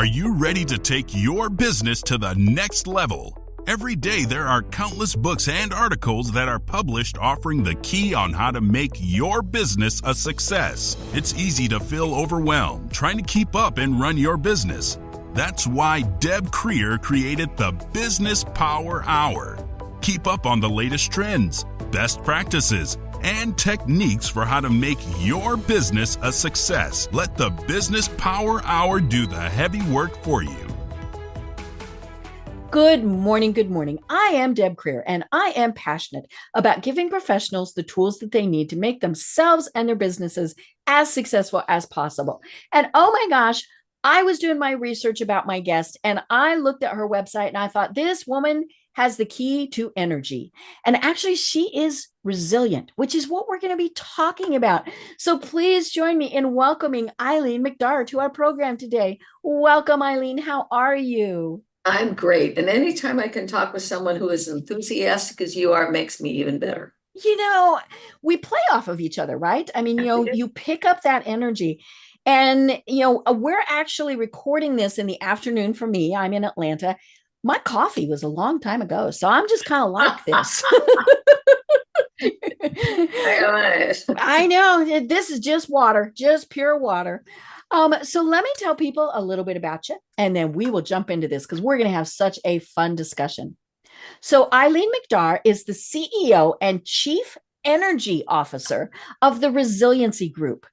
Are you ready to take your business to the next level? Every day there are countless books and articles that are published offering the key on how to make your business a success. It's easy to feel overwhelmed trying to keep up and run your business. That's why Deb Creer created the Business Power Hour. Keep up on the latest trends, best practices, and techniques for how to make your business a success. Let the Business Power Hour do the heavy work for you. Good morning. Good morning. I am Deb Creer, and I am passionate about giving professionals the tools that they need to make themselves and their businesses as successful as possible. And oh my gosh, I was doing my research about my guest, and I looked at her website and I thought, this woman has the key to energy. And actually, she is resilient, which is what we're going to be talking about. So please join me in welcoming Eileen McDargh to our program today. Welcome, Eileen. How are you? I'm great. And anytime I can talk with someone who is enthusiastic as you are, makes me even better. You know, we play off of each other, right? I mean, you pick up that energy. And, we're actually recording this in the afternoon for me. I'm in Atlanta. My coffee was a long time ago, so I'm just kind of like this. I know. This is just water, just pure water. So let me tell people a little bit about you, and then we will jump into this because we're going to have such a fun discussion. So Eileen McDargh is the CEO and Chief Energy Officer of the Resiliency Group.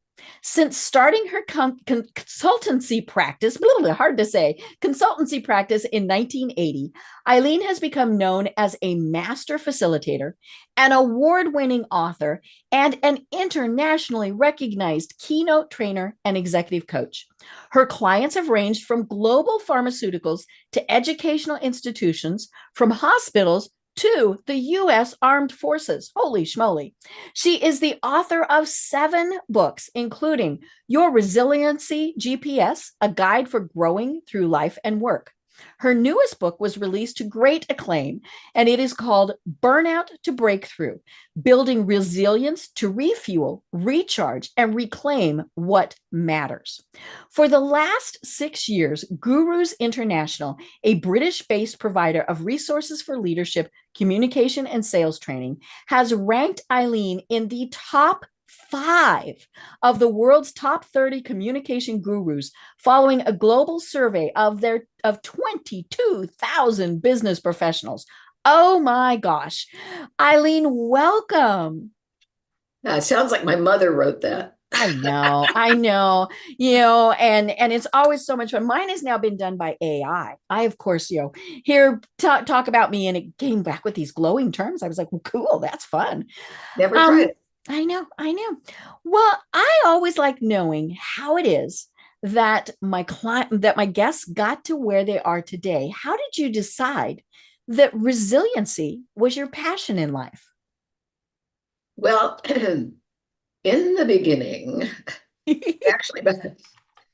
Since starting her consultancy practice, hard to say, consultancy practice in 1980, Eileen has become known as a master facilitator, an award-winning author, and an internationally recognized keynote trainer and executive coach. Her clients have ranged from global pharmaceuticals to educational institutions, from hospitals to the U.S. Armed Forces. Holy schmoly. She is the author of 7 books, including Your Resiliency GPS, a guide for growing through life and work. Her newest book was released to great acclaim, and it is called Burnout to Breakthrough, Building Resilience to Refuel, Recharge, and Reclaim What Matters. For the last 6 years, Gurus International, a British-based provider of resources for leadership, communication, and sales training, has ranked Eileen in the top 5 of the world's top 30 communication gurus, following a global survey of 22,000 business professionals. Oh my gosh. Eileen, welcome. It sounds like my mother wrote that. I know, and it's always so much fun. Mine has now been done by AI. I, of course, hear talk about me, and it came back with these glowing terms. I was like, well, cool, that's fun. Never tried it. I know. Well, I always like knowing how it is that my guests got to where they are today. How did you decide that resiliency was your passion in life? Well, in the beginning, actually,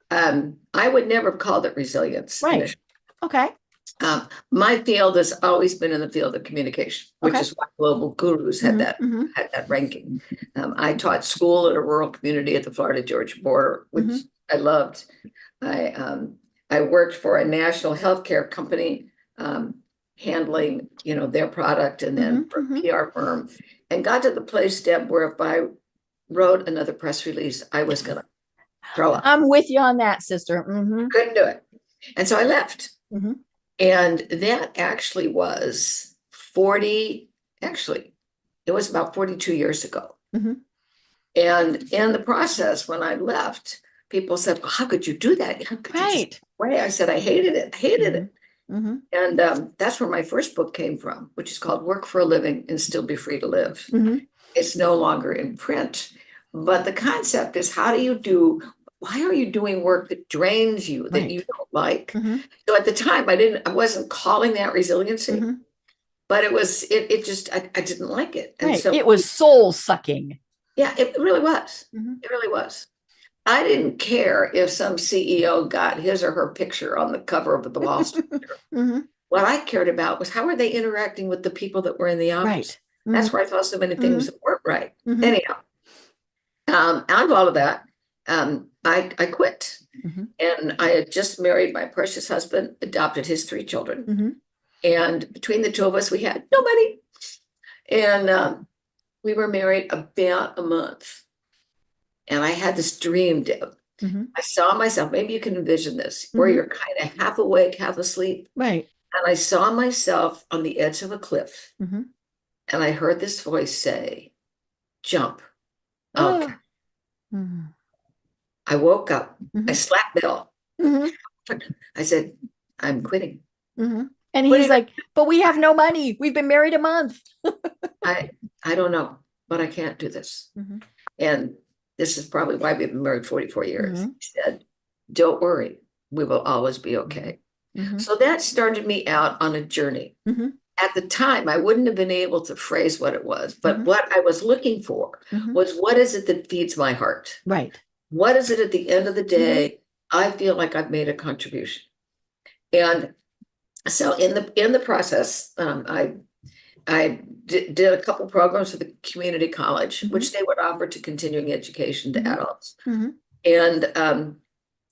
I would never have called it resilience. Right. Okay. My field has always been in the field of communication, which is why Global Gurus had that ranking. I taught school in a rural community at the Florida-Georgia border, which I loved. I worked for a national healthcare company, handling their product, and then for a PR firm, and got to the place, Deb, where if I wrote another press release, I was going to throw up. I'm with you on that, sister. Couldn't do it, and so I left. And that actually was it was about 42 years ago. And in the process, when I left, people said, well, how could you do that? How could you just away? I said, I hated it. And that's where my first book came from, which is called Work for a Living and Still Be Free to Live. It's no longer in print. But the concept is, why are you doing work that drains you, that you don't like? So at the time, I wasn't calling that resiliency, but it was, I didn't like it. And so it was soul sucking. Yeah, it really was. It really was. I didn't care if some CEO got his or her picture on the cover of the Wall Street Journal. What I cared about was, how are they interacting with the people that were in the office? That's where I saw so many things that weren't right. Anyhow, out of all of that, I quit. And I had just married my precious husband, adopted his 3 children. And between the 2 of us, we had no money. And we were married about a month. And I had this dream, Deb. I saw myself, maybe you can envision this, where you're kind of half awake, half asleep. Right. And I saw myself on the edge of a cliff. And I heard this voice say, jump. Okay. I woke up. I slapped Bill. I said, I'm quitting. And he's like, but we have no money. We've been married a month. I don't know, but I can't do this. And this is probably why we've been married 44 years. He said, don't worry, we will always be okay. So that started me out on a journey. At the time, I wouldn't have been able to phrase what it was, but what I was looking for was, what is it that feeds my heart? Right. What is it at the end of the day? I feel like I've made a contribution. And so in the process, I did a couple programs for the community college, which they would offer to continuing education to adults. And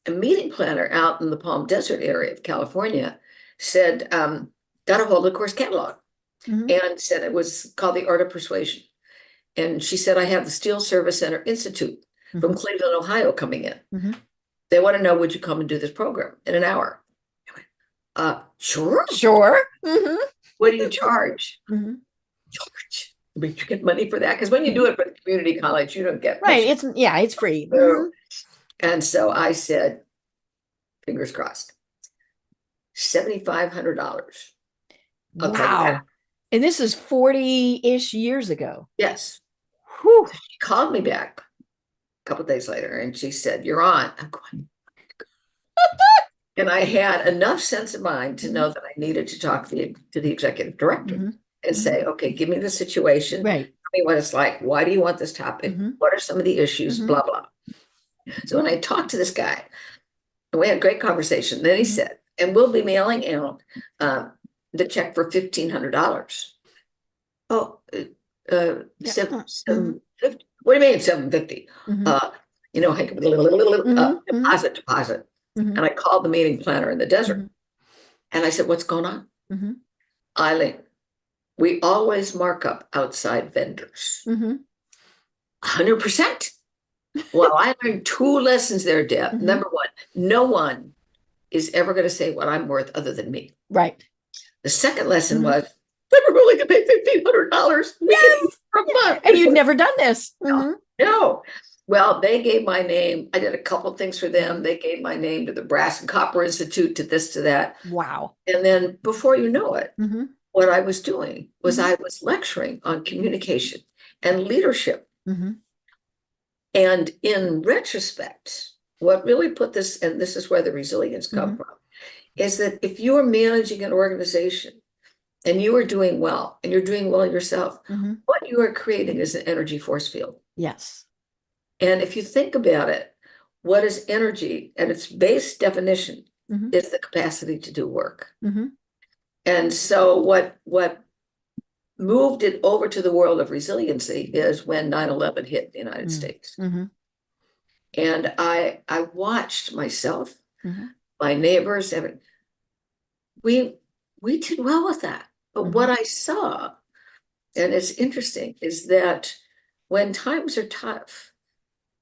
a meeting planner out in the Palm Desert area of California said, got a hold of the course catalog and said it was called The Art of Persuasion. And she said, I have the Steel Service Center Institute from Cleveland, Ohio coming in. They want to know, would you come and do this program in an hour? I went, sure. Sure. What do you charge? Charge. But you get money for that? Because when you do it for the community college, you don't get right. It's free. And so I said, fingers crossed, $7,500. Wow. And this is 40-ish years ago. Yes. Whew. She called me back a couple of days later and she said, you're on. I'm going. And I had enough sense of mind to know that I needed to talk to the executive director and say, okay, give me the situation. Right. Tell me what it's like. Why do you want this topic? What are some of the issues? Blah, blah. So when I talked to this guy, and we had a great conversation, then he said, and we'll be mailing out the check for $1,500. Oh, $750. What do you mean $750? Deposit. And I called the meeting planner in the desert. And I said, what's going on? Eileen, we always mark up outside vendors. 100%. Well, I learned 2 lessons there, Deb. Number one, no one is ever going to say what I'm worth other than me. Right. The second lesson was, they were willing to pay $1,500 for a month. And you'd never done this. No. Well, they gave my name. I did a couple of things for them. They gave my name to the Brass and Copper Institute, to this, to that. Wow. And then before you know it, what I was doing was I was lecturing on communication and leadership. And in retrospect, what really put this, and this is where the resilience comes from, is that if you are managing an organization and you are doing well and you're doing well yourself, what you are creating is an energy force field. Yes. And if you think about it, what is energy at its base definition is the capacity to do work. And so what moved it over to the world of resiliency is when 9/11 hit the United States. And I watched myself, my neighbors, we did well with that. But what I saw, and it's interesting, is that when times are tough,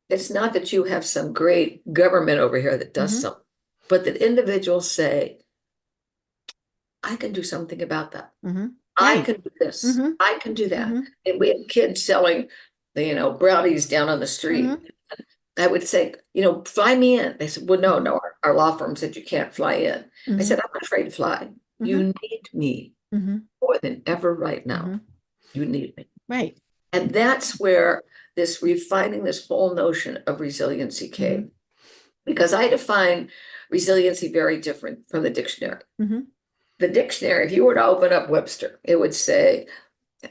it's not that you have some great government over here that does something, but that individuals say, I can do something about that. I can do this. I can do that. And we had kids selling, brownies down on the street. I would say, fly me in. They said, well, no, our law firm said you can't fly in. I said, I'm not afraid to fly. You need me more than ever right now. You need me. Right. And that's where this refining this whole notion of resiliency came. Because I define resiliency very different from the dictionary. The dictionary, if you were to open up Webster, it would say,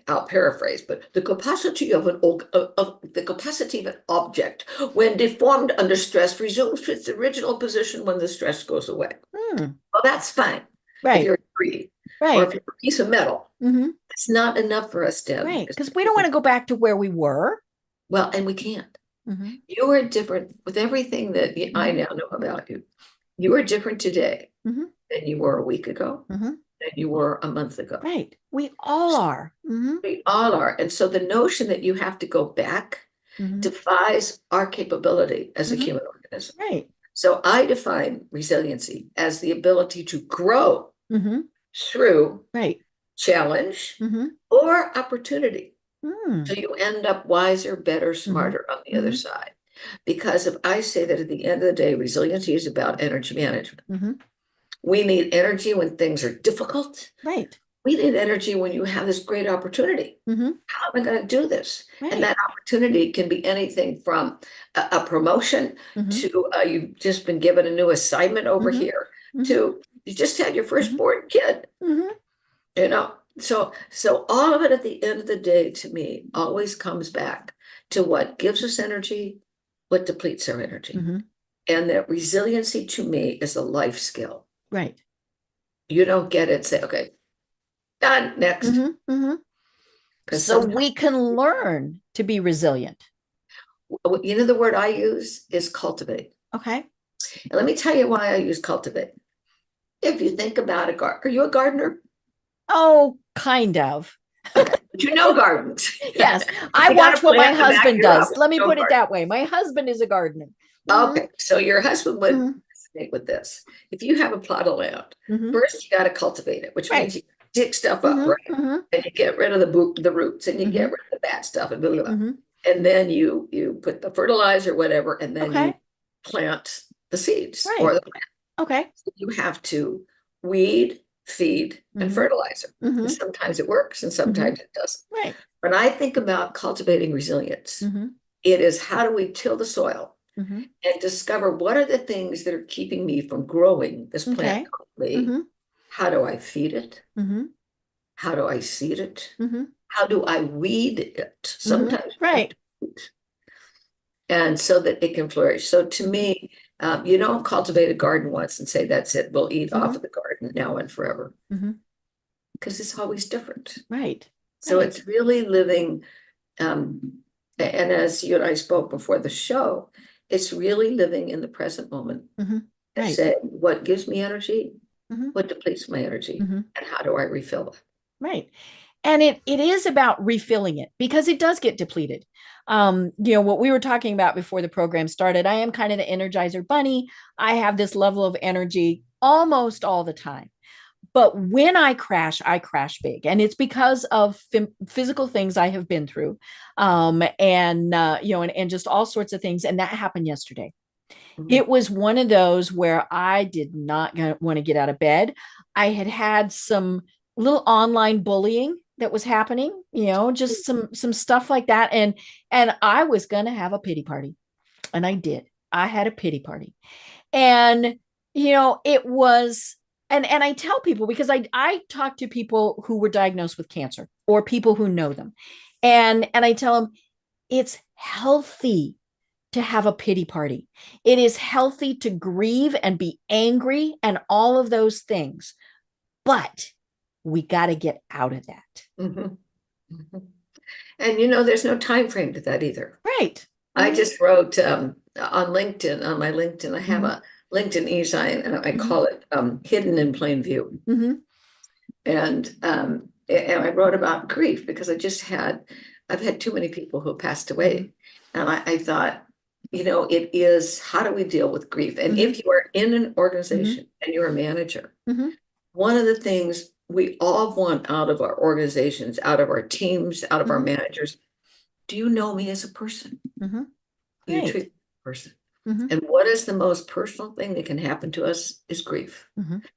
I'll paraphrase, but the capacity of an object when deformed under stress resumes its original position when the stress goes away. Well, that's fine. Right. If you're a tree, or if you're a piece of metal, it's not enough for us, Deb. Right. Because we don't want to go back to where we were. Well, and we can't. You are different with everything that I now know about you. You are different today than you were a week ago, than you were a month ago. Right. We all are. We all are. And so the notion that you have to go back defies our capability as a human organism. Right. So I define resiliency as the ability to grow through challenge or opportunity. So you end up wiser, better, smarter on the other side. Because if I say that at the end of the day, resiliency is about energy management. We need energy when things are difficult. Right. We need energy when you have this great opportunity. How am I going to do this? Right. And that opportunity can be anything from a promotion to you've just been given a new assignment over here to you just had your firstborn kid. You know, so all of it at the end of the day, to me, always comes back to what gives us energy, what depletes our energy. And that resiliency to me is a life skill. Right. You don't get it, say, okay, done, next. So we can learn to be resilient. You know, the word I use is cultivate. Okay. And let me tell you why I use cultivate. If you think about a garden, are you a gardener? Oh, kind of. Okay. But you know gardens. Yes. I watch what my husband does. Let me put it that way. My husband is a gardener. Okay. So your husband would resonate with this. If you have a plot of land, first you got to cultivate it, which means you dig stuff up, right? And you get rid of the roots and you get rid of the bad stuff and blah, blah, blah. And then you put the fertilizer, whatever, and then you plant the seeds or the plant. Okay. So you have to weed, feed, and fertilizer. And sometimes it works and sometimes it doesn't. Right. When I think about cultivating resilience, it is how do we till the soil and discover what are the things that are keeping me from growing this plant quickly? How do I feed it? How do I seed it? How do I weed it? Sometimes and so that it can flourish. So to me, you don't cultivate a garden once and say, that's it, we'll eat off of the garden now and forever. Because it's always different. Right. So it's really living, and as you and I spoke before the show, it's really living in the present moment. And say, what gives me energy? What depletes my energy? And how do I refill it? Right. And it is about refilling it because it does get depleted. You know, what we were talking about before the program started, I am kind of the Energizer bunny. I have this level of energy almost all the time. But when I crash big. And it's because of physical things I have been through. And just all sorts of things. And that happened yesterday. It was one of those where I did not want to get out of bed. I had some little online bullying that was happening, you know, just some stuff like that. And I was going to have a pity party. And I did. I had a pity party. And, you know, it was, and I tell people, because I talk to people who were diagnosed with cancer or people who know them. And I tell them it's healthy to have a pity party. It is healthy to grieve and be angry and all of those things. But we got to get out of that. And you know, there's no time frame to that either. Right. I just wrote on LinkedIn, on my LinkedIn, I have a LinkedIn e-sign and I call it hidden in plain view. And I wrote about grief because I've had too many people who passed away. And I thought, you know, it is, how do we deal with grief? And if you are in an organization and you're a manager, one of the things we all want out of our organizations, out of our teams, out of our managers, do you know me as a person? You treat me as a person. And what is the most personal thing that can happen to us is grief.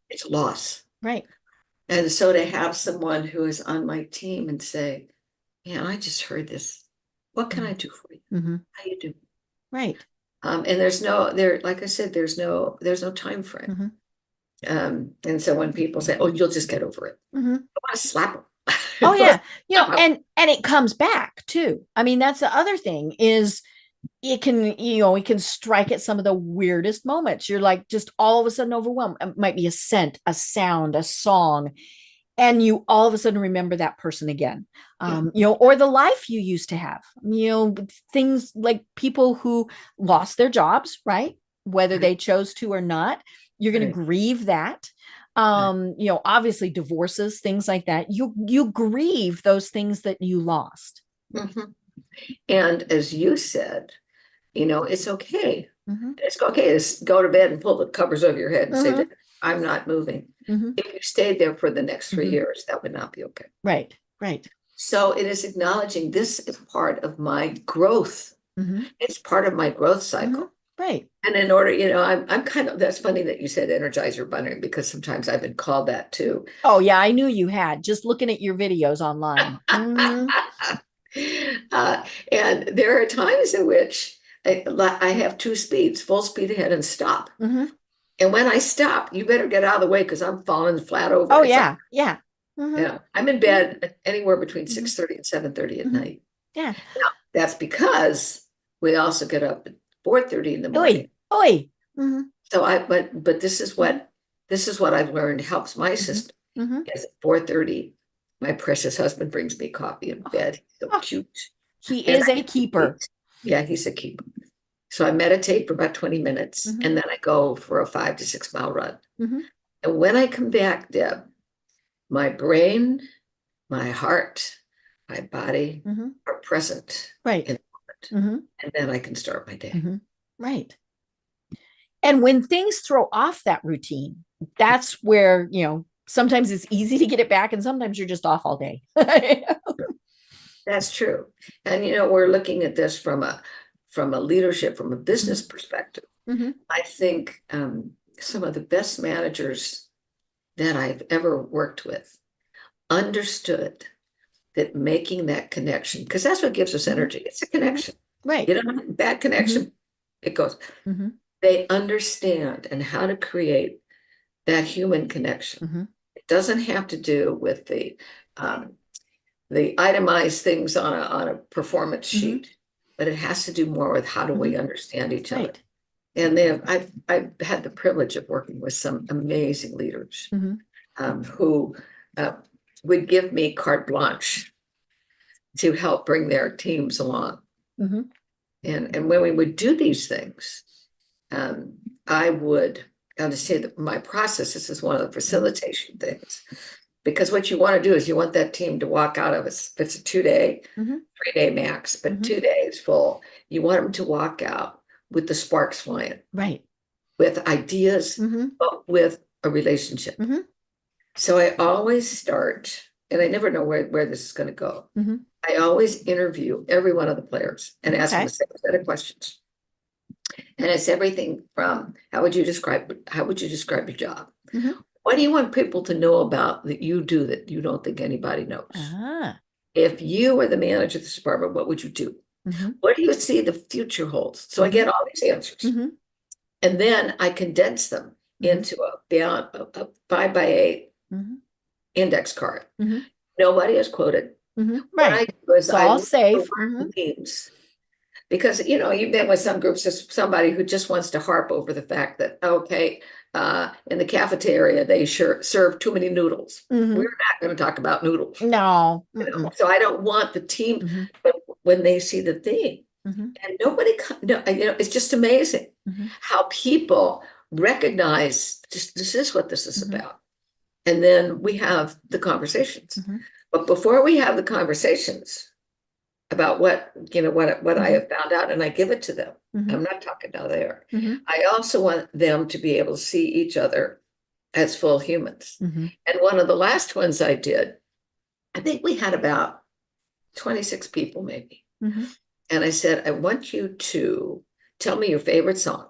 It's loss. Right. And so to have someone who is on my team and say, yeah, I just heard this. What can I do for you? How you do? Right. And like I said, there's no time frame. And so when people say, oh, you'll just get over it. I want to slap them. Oh yeah. You know, and it comes back too. I mean, that's the other thing is it can strike at some of the weirdest moments. You're like just all of a sudden overwhelmed. It might be a scent, a sound, a song. And you all of a sudden remember that person again, or the life you used to have, things like people who lost their jobs, right? Whether they chose to or not, you're going to grieve that. Obviously divorces, things like that. You grieve those things that you lost. Mm-hmm. And as you said, it's okay. It's okay to go to bed and pull the covers over your head and say, I'm not moving. If you stayed there for the next 3 years, that would not be okay. Right. So it is acknowledging this is part of my growth. It's part of my growth cycle. Right. And in order, I'm kind of, that's funny that you said Energizer Bunny, because sometimes I've been called that too. Oh yeah, I knew you had, just looking at your videos online. And there are times in which I have two speeds, full speed ahead and stop. And when I stop, you better get out of the way because I'm falling flat over. Oh, yeah. Yeah. Yeah. I'm in bed anywhere between 6:30 and 7:30 at night. Yeah. Now, that's because we also get up at 4:30 in the morning. Oi. So but this is what I've learned helps my system. Is at 4:30, my precious husband brings me coffee in bed. He's so cute. He is a keeper. Yeah, he's a keeper. So I meditate for about 20 minutes and then I go for a 5 to 6 mile run. And when I come back, Deb, my brain, my heart, my body are present in the moment. And then I can start my day. Right. And when things throw off that routine, that's where, sometimes it's easy to get it back and sometimes you're just off all day. That's true. And, we're looking at this from a leadership, from a business perspective. I think some of the best managers that I've ever worked with understood that making that connection, because that's what gives us energy. It's a connection. Right. Bad connection, it goes. They understand and how to create that human connection. It doesn't have to do with the itemized things on a performance sheet, but it has to do more with how do we understand each other. And I've had the privilege of working with some amazing leaders who would give me carte blanche to help bring their teams along. And when we would do these things, I'll just say that my process, this is one of the facilitation things, because what you want to do is you want that team to walk out of it. If it's a 2-day, 3-day max, but 2 days full, you want them to walk out with the sparks flying, right? With ideas, but with a relationship. So I always start, and I never know where this is going to go. I always interview every one of the players and ask them a set of questions. And it's everything from how would you describe your job? What do you want people to know about that you do that you don't think anybody knows? If you were the manager of this department, what would you do? What do you see the future holds? So I get all these answers. And then I condense them into a 5x8 index card. Nobody is quoted. Right. It's all safe. Because, you've been with some groups, somebody who just wants to harp over the fact that, in the cafeteria, they serve too many noodles. We're not going to talk about noodles. No. So I don't want the team, but when they see the theme, and it's just amazing how people recognize this is what this is about. And then we have the conversations. But before we have the conversations about what I have found out, and I give it to them. I'm not talking now there. I also want them to be able to see each other as full humans. And one of the last ones I did, I think we had about 26 people maybe. And I said, I want you to tell me your favorite song.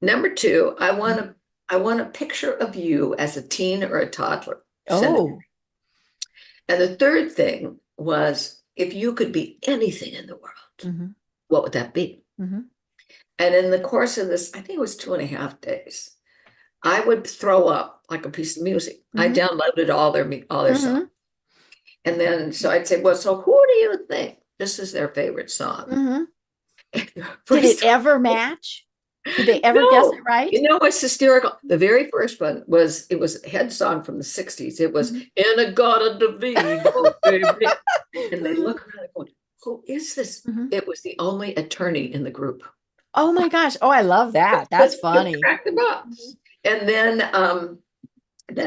Number 2, I want a picture of you as a teen or a toddler. And the third thing was, if you could be anything in the world, what would that be? And in the course of this, I think it was 2.5 days, I would throw up like a piece of music. I downloaded all their songs. And then, so I'd say, well, so who do you think this is their favorite song? Did it ever match? Did they ever guess No, it right? you know what's hysterical? The very first one was, it was a head song from the 60s. It was In a Garden of Eden, baby. And they look around and go, who is this? It was the only attorney in the group. Oh my gosh. Oh, I love that. That's funny. Crack them up. And then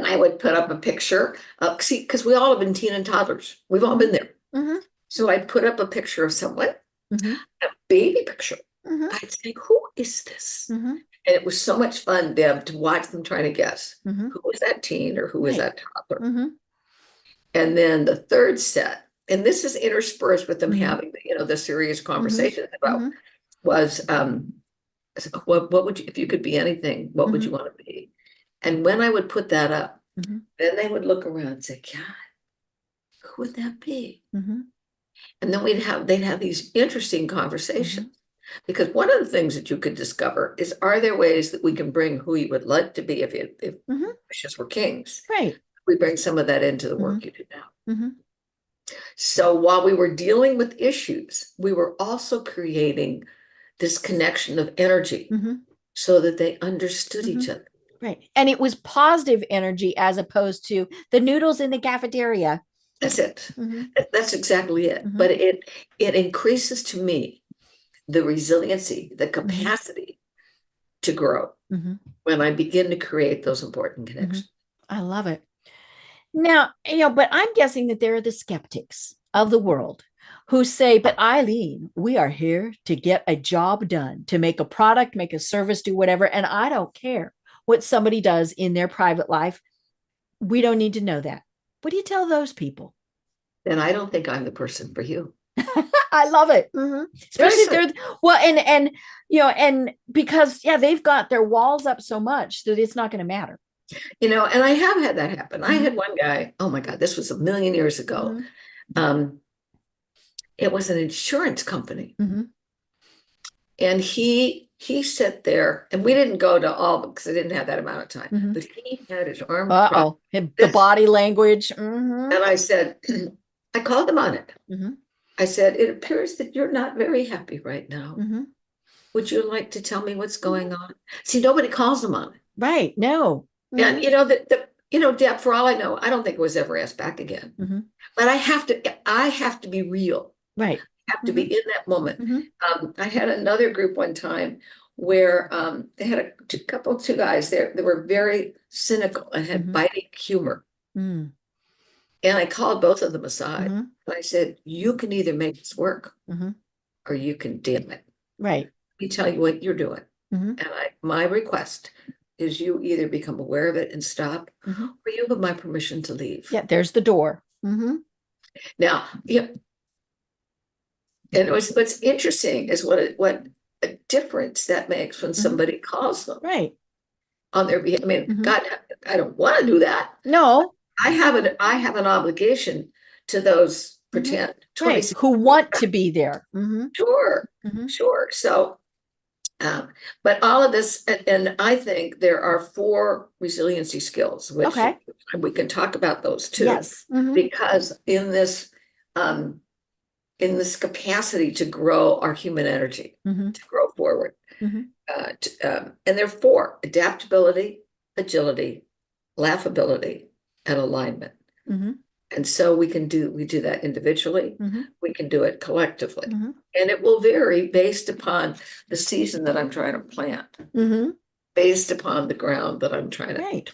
I would put up a picture of, see, because we all have been teen and toddlers. We've all been there. So I'd put up a picture of someone, a baby picture. I'd say, who is this? And it was so much fun, Deb, to watch them trying to guess who was that teen or who was that toddler. And then the third set, and this is interspersed with them having, the serious conversations about was, what would you, if you could be anything, what would you want to be? And when I would put that up, then they would look around and say, God, who would that be? And then they'd have these interesting conversations. Because one of the things that you could discover is, are there ways that we can bring who you would like to be if wishes were kings? Right. We bring some of that into the work you do now. So while we were dealing with issues, we were also creating this connection of energy so that they understood each other. Right. And it was positive energy as opposed to the noodles in the cafeteria. That's it. That's exactly it. But it increases to me the resiliency, the capacity to grow when I begin to create those important connections. I love it. Now, but I'm guessing that there are the skeptics of the world who say, but Eileen, we are here to get a job done, to make a product, make a service, do whatever. And I don't care what somebody does in their private life. We don't need to know that. What do you tell those people? Then I don't think I'm the person for you. I love it. Especially if they're, well, and because, they've got their walls up so much that it's not going to matter. And I have had that happen. I had one guy, oh my God, this was a million years ago. It was an insurance company. And he sat there, and we didn't go to all of them because I didn't have that amount of time, but he had his arm. The body language. And I said, I called him on it. I said, it appears that you're not very happy right now. Would you like to tell me what's going on? See, nobody calls them on it. Right. No. And Deb, for all I know, I don't think it was ever asked back again. But I have to be real. Right. I have to be in that moment. I had another group one time where they had two guys there that were very cynical and had biting humor. And I called both of them aside. And I said, you can either make this work or you can damn it. Right. Let me tell you what you're doing. And my request is you either become aware of it and stop, or you have my permission to leave. Yeah, there's the door. Now, and what's interesting is what a difference that makes when somebody calls them. Right. On their behalf. I mean, God, I don't want to do that. No. I have an obligation to those pretend who want to be there. Sure. So, but all of this, and I think there are 4 resiliency skills, which we can talk about those too. Yes. Because in this capacity to grow our human energy, to grow forward, and there are 4: adaptability, agility, laughability, and alignment. And so we do that individually. We can do it collectively. And it will vary based upon the season that I'm trying to plant, based upon the ground that I'm trying to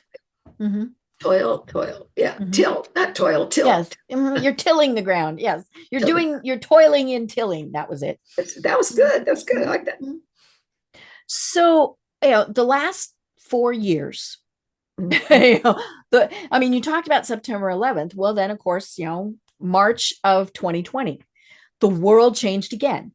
toil. Yeah. Till, not toil, till. Yes. You're tilling the ground. Yes. You're toiling in tilling. That was it. That was good. That's good. I like that. So, the last 4 years, you talked about September 11th. Well, then, of course, March of 2020, the world changed again.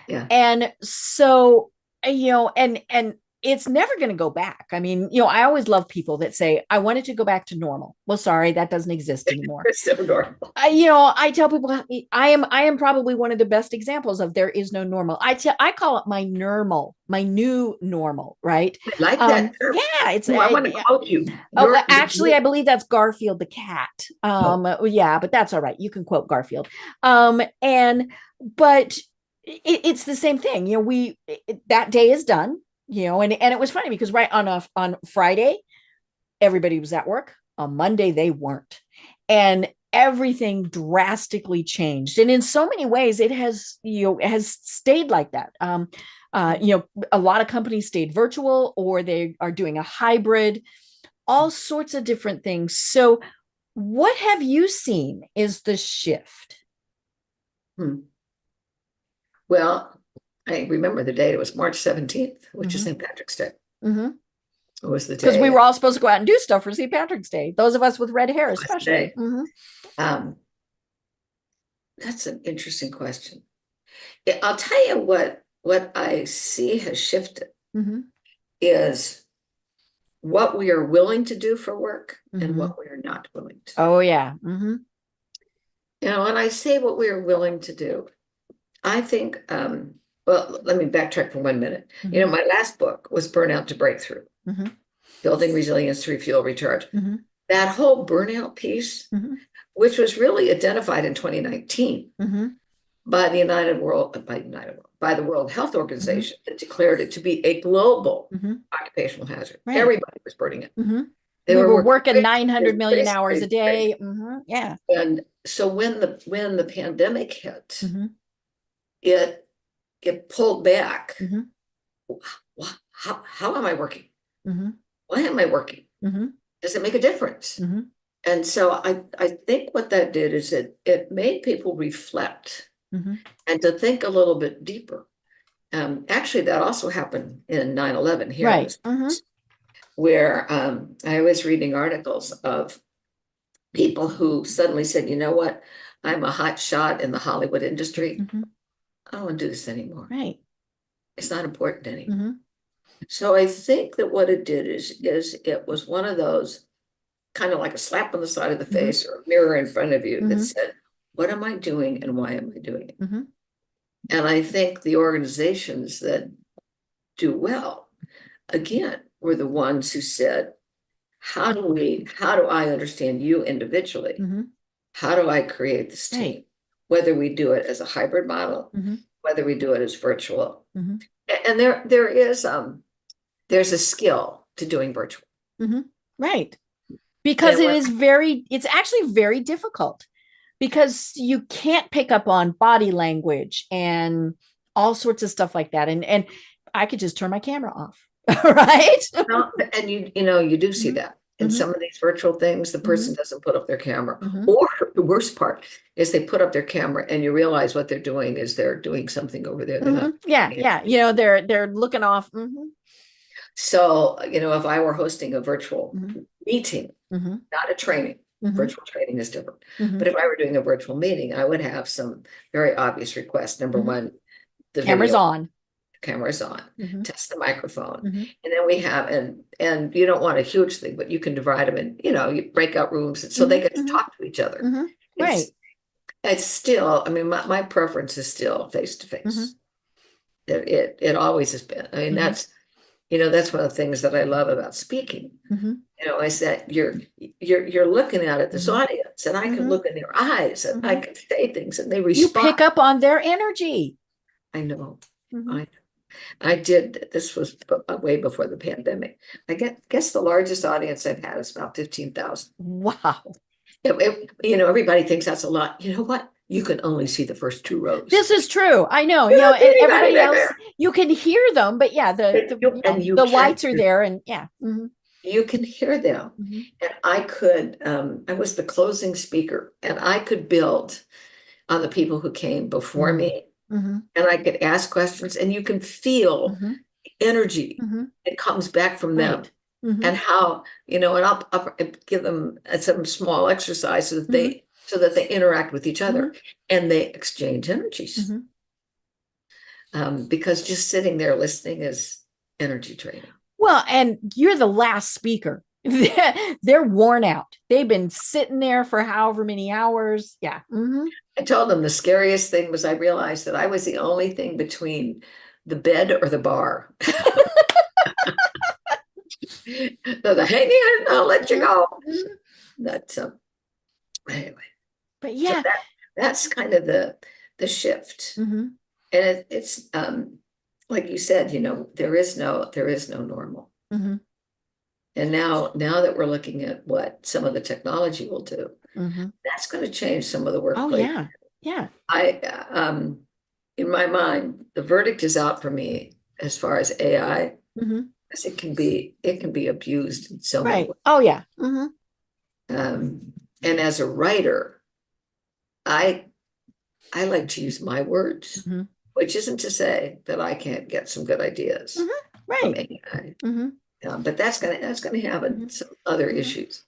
Yeah. And so, and it's never going to go back. I mean, I always love people that say, I want it to go back to normal. Well, sorry, that doesn't exist anymore. It's so normal. I tell people I am probably one of the best examples of there is no normal. I call it my normal, my new normal, right? I like that. Yeah, it's. I want to quote you. Actually, I believe that's Garfield the cat. Yeah, but that's all right. You can quote Garfield. But it's the same thing. That day is done. and it was funny because on Friday, everybody was at work. On Monday, they weren't. And everything drastically changed. And in so many ways, it has stayed like that. A lot of companies stayed virtual, or they are doing a hybrid, all sorts of different things. So what have you seen is the shift? Well, I remember the date. It was March 17th, which is St. Patrick's Day. It was the day. Because we were all supposed to go out and do stuff for St. Patrick's Day. Those of us with red hair, especially. That's an interesting question. I'll tell you what I see has shifted is what we are willing to do for work and what we are not willing to. Oh, yeah. When I say what we are willing to do, I think, well, let me backtrack for 1 minute. My last book was Burnout to Breakthrough, Building Resilience to Refuel, Recharge. That whole burnout piece, which was really identified in 2019 by the World Health Organization, that declared it to be a global occupational hazard. Right. Everybody was burning it. They were working 900 million hours a day. Yeah. And so when the pandemic hit, it pulled back. How am I working? Why am I working? Does it make a difference? And so I think what that did is it made people reflect and to think a little bit deeper. Actually, that also happened in 9/11 here, right? Where I was reading articles of people who suddenly said, you know what, I'm a hot shot in the Hollywood industry. I don't want to do this anymore. Right. It's not important anymore. So I think that what it did is it was one of those kind of like a slap on the side of the face or a mirror in front of you that said, what am I doing and why am I doing it? And I think the organizations that do well, again, were the ones who said, how do I understand you individually? How do I create this team? Right. Whether we do it as a hybrid model, whether we do it as virtual. And there's a skill to doing virtual. Right. Because it's actually very difficult, because you can't pick up on body language and all sorts of stuff like that. And I could just turn my camera off. Right. And you do see that in some of these virtual things, the person doesn't put up their camera, or the worst part is they put up their camera and you realize what they're doing is they're doing something over there. Yeah. They're looking off. So, if I were hosting a virtual meeting, not a training, virtual training is different. But if I were doing a virtual meeting, I would have some very obvious requests. Number one, the camera's on. Cameras on, test the microphone. And then we have, and you don't want a huge thing, but you can divide them in, you break out rooms and so they get to talk to each other. Right. It's still, my preference is still face to face. It always has been. That's one of the things that I love about speaking. I said, you're looking at this audience, and I can look in their eyes and I can say things and they respond. You pick up on their energy. I know. I did. This was way before the pandemic. I guess the largest audience I've had is about 15,000. Wow. Everybody thinks that's a lot. You know what? You can only see the first 2 rows. This is true. I know. Everybody else, you can hear them, but the lights are there, and you can hear them. And I was the closing speaker, and I could build on the people who came before me. And I could ask questions, and you can feel the energy that comes back from them, and how, and I'll give them some small exercise so that they interact with each other and they exchange energies. Because just sitting there listening is energy training. Well, and you're the last speaker. They're worn out. They've been sitting there for however many hours. Yeah. I told them the scariest thing was I realized that I was the only thing between the bed or the bar. So hang in, I'll let you go. That's anyway. But yeah, so that's kind of the shift. And it's like you said, there is no normal. Mm-hmm. And now that we're looking at what some of the technology will do, Mm-hmm. that's going to change some of the Oh, workplace. yeah. Yeah. In my mind, the verdict is out for me as far as AI, Mm-hmm. because it can be abused in so many Right. ways. Oh, yeah. Mm-hmm. And as a writer, I like to use my words, Mm-hmm. which isn't to say that I can't get some good ideas Mm-hmm. from Right. AI. Mm-hmm. But that's gonna have Mm-hmm. some other Mm-hmm. issues.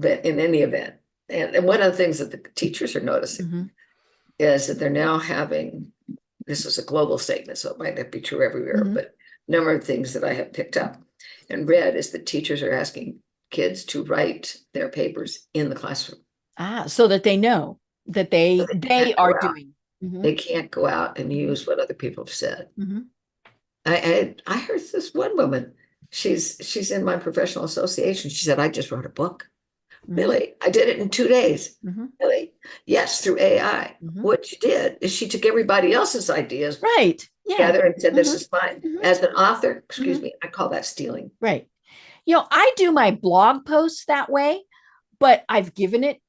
But in any event, and one of the things that the teachers are noticing Mm-hmm. is that they're now having, this is a global statement, so it might not be true everywhere, Mm-hmm. but a number of things that I have picked up and read is that teachers are asking kids to write their papers in the classroom. So that they know that they are doing. Mm-hmm. They can't go out and use what other people have said. Mm-hmm. I heard this one woman, she's in my professional association. She said, I just wrote a book. Mm-hmm. Really? I did it in 2 days. Mm-hmm. Really? Yes, through AI. Mm-hmm. What she did is she took everybody else's ideas Right. Yeah. together and said, this Mm-hmm. is fine. Mm-hmm. As an author, excuse Mm-hmm. me, I call that stealing. Right. I do my blog posts that way, but I've given it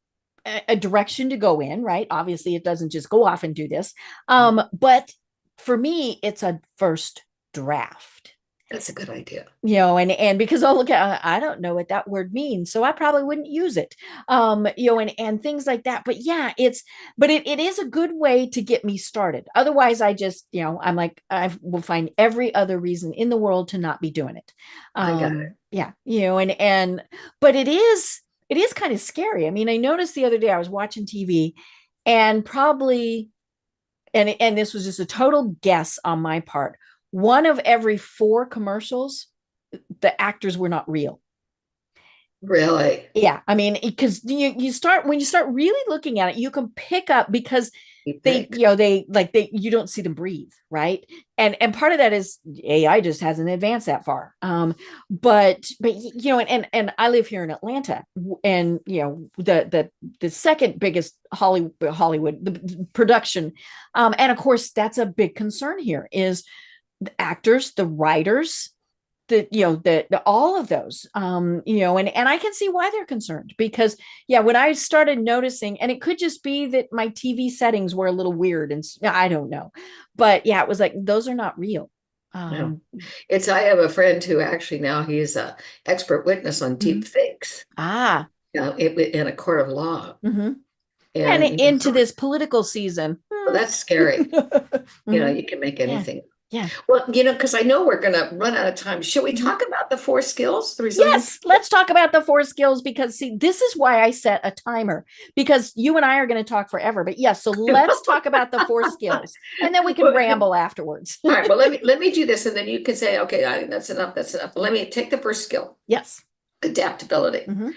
a direction to go in, right? Obviously, it doesn't just go off and do this. But for me, it's a first draft. That's a good idea. And because I'll look at, I don't know what that word means, so I probably wouldn't use it. And things like that. But yeah, it is a good way to get me started. Otherwise, I just, I'm like, I will find every other reason in the world to not be doing it. I got it. Yeah, but it is kind of scary. I mean, I noticed the other day I was watching TV and probably, and this was just a total guess on my part, one of every 4 commercials, the actors were not real. Really? Yeah. I mean, because you start really looking at it, you can pick up because you don't see them breathe, right? And part of that is AI just hasn't advanced that far. But and I live here in Atlanta, and the second biggest Hollywood the production, and of course that's a big concern here is the actors, the writers, the all of those, and I can see why they're concerned because when I started noticing, and it could just be that my TV settings were a little weird and I don't know, but it was like, those are not real. No. I have a friend who actually now he's a expert witness on deep fakes. In a court of law. Mm-hmm. And into this political season. Well, that's scary. Mm-hmm. You can make anything. Yeah. Well, because I know we're going to run out of time. Should we talk about the 4 skills? Yes, let's talk about the 4 skills, because see, this is why I set a timer, because you and I are going to talk forever. But yes, so let's talk about the 4 skills, and then we can ramble afterwards. All right. Well, let me do this, and then you can say, okay, I think that's enough. That's enough. Let me take the first skill. Yes. Adaptability. Mm-hmm.